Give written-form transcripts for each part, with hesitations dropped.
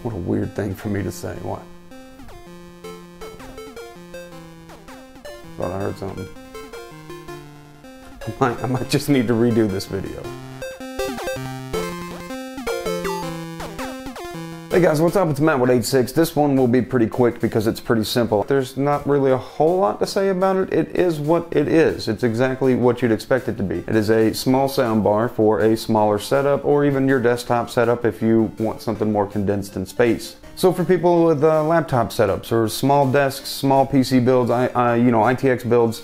What a weird thing for me to say. What? Thought I heard something. I might just need to redo this video. Hey guys, what's up? It's Matt with 86. This one will be pretty quick because it's pretty simple. There's not really a whole lot to say about it. It is what it is. It's exactly what you'd expect it to be. It is a small soundbar for a smaller setup, or even your desktop setup if you want something more condensed in space. So for people with laptop setups or small desks, small PC builds, ITX builds,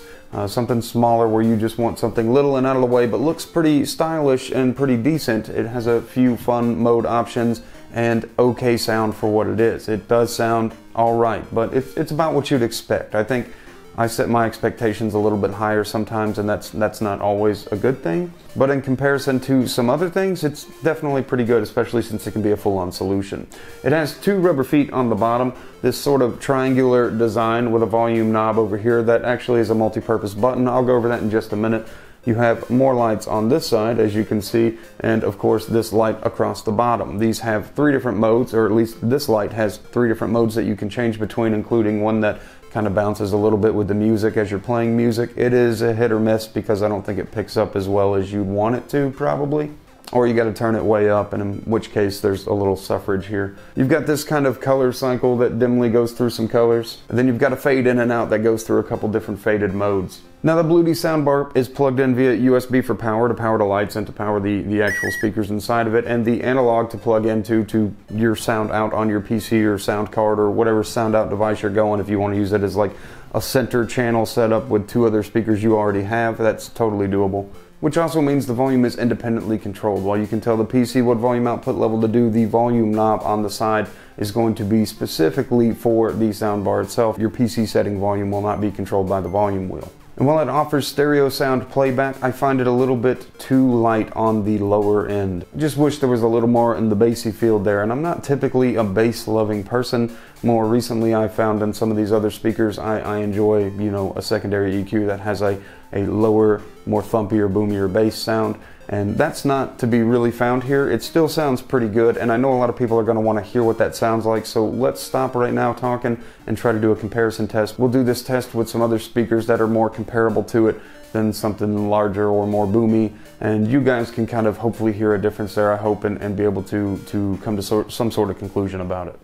something smaller where you just want something little and out of the way but looks pretty stylish and pretty decent. It has a few fun mode options and okay sound for what it is. It does sound alright, but it's about what you'd expect. I think I set my expectations a little bit higher sometimes, and that's not always a good thing. But in comparison to some other things, it's definitely pretty good, especially since it can be a full-on solution. It has two rubber feet on the bottom, this sort of triangular design with a volume knob over here that actually is a multi-purpose button. I'll go over that in just a minute. You have more lights on this side, as you can see, and of course this light across the bottom. These have three different modes, or at least this light has three different modes that you can change between, including one that kind of bounces a little bit with the music as you're playing music. It is a hit or miss because I don't think it picks up as well as you'd want it to, probably. Or you got to turn it way up, and in which case there's a little suffrage here. You've got this kind of color cycle that dimly goes through some colors. And then you've got a fade in and out that goes through a couple different faded modes. Now the Bluedee Soundbar is plugged in via USB for power to power the lights and to power the actual speakers inside of it, and the analog to plug into to your sound out on your PC or sound card or whatever sound out device you're going. If you want to use it as like a center channel setup with two other speakers you already have, that's totally doable. Which also means the volume is independently controlled. While you can tell the PC what volume output level to do, the volume knob on the side is going to be specifically for the soundbar itself. Your PC setting volume will not be controlled by the volume wheel. And while it offers stereo sound playback, I find it a little bit too light on the lower end. I just wish there was a little more in the bassy field there, and I'm not typically a bass loving person. More recently I found in some of these other speakers I enjoy, a secondary EQ that has a lower, more thumpier, boomier bass sound, and that's not to be really found here. It still sounds pretty good, and I know a lot of people are going to want to hear what that sounds like, so let's stop right now talking and try to do a comparison test. We'll do this test with some other speakers that are more comparable to it than something larger or more boomy, and you guys can kind of hopefully hear a difference there, I hope, and be able to come to some sort of conclusion about it.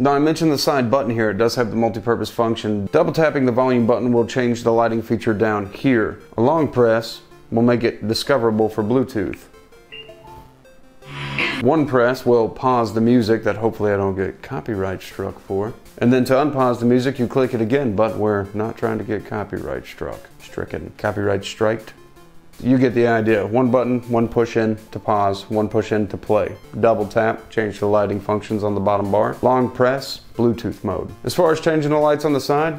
Now I mentioned the side button here, it does have the multi-purpose function. Double tapping the volume button will change the lighting feature down here. A long press will make it discoverable for Bluetooth. One press will pause the music that hopefully I don't get copyright struck for. And then to unpause the music you click it again, but we're not trying to get copyright stricken. Copyright striked. You get the idea. One button, one push in to pause, one push in to play. Double tap, change the lighting functions on the bottom bar. Long press, Bluetooth mode. As far as changing the lights on the side,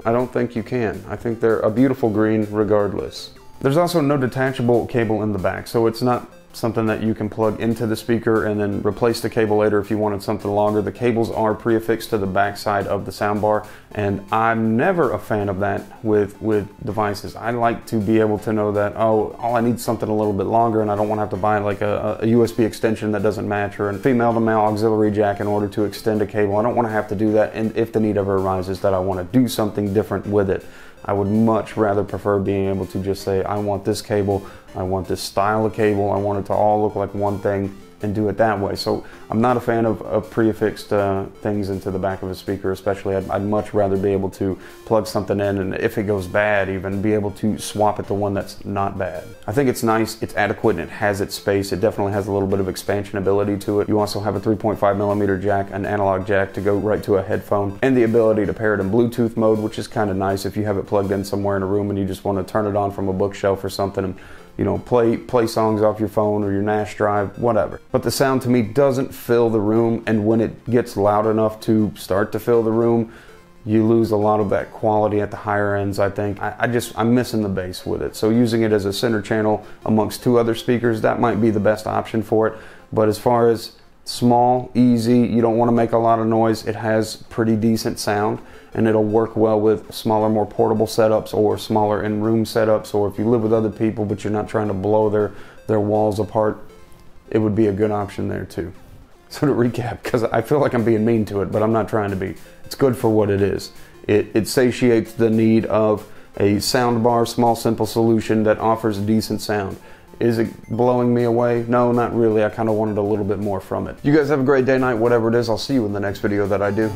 I don't think you can. I think they're a beautiful green regardless. There's also no detachable cable in the back, so it's not something that you can plug into the speaker and then replace the cable later if you wanted something longer. The cables are pre-affixed to the back side of the soundbar, and I'm never a fan of that with devices. I like to be able to know that, oh, I need something a little bit longer, and I don't want to have to buy like a USB extension that doesn't match, or a female to male auxiliary jack in order to extend a cable. I don't want to have to do that, and if the need ever arises that I want to do something different with it, I would much rather prefer being able to just say, I want this cable, I want this style of cable, I want it to all look like one thing, and do it that way. So I'm not a fan of pre-affixed things into the back of a speaker, especially. I'd much rather be able to plug something in, and if it goes bad, even be able to swap it to one that's not bad. I think it's nice, it's adequate, and it has its space. It definitely has a little bit of expansion ability to it. You also have a 3.5mm jack, an analog jack to go right to a headphone, and the ability to pair it in Bluetooth mode, which is kind of nice if you have it plugged in somewhere in a room and you just want to turn it on from a bookshelf or something and, you know, play songs off your phone or your NAS drive, whatever. But the sound to me doesn't fill the room, and when it gets loud enough to start to fill the room, you lose a lot of that quality at the higher ends, I think. I'm missing the bass with it. So using it as a center channel amongst two other speakers, that might be the best option for it. But as far as small, easy, you don't want to make a lot of noise, it has pretty decent sound, and it'll work well with smaller, more portable setups or smaller in-room setups, or if you live with other people but you're not trying to blow their walls apart, it would be a good option there too. So to recap, because I feel like I'm being mean to it, but I'm not trying to be. It's good for what it is. It satiates the need of a soundbar, small, simple solution that offers decent sound. Is it blowing me away? No, not really. I kind of wanted a little bit more from it. You guys have a great day, night, whatever it is. I'll see you in the next video that I do.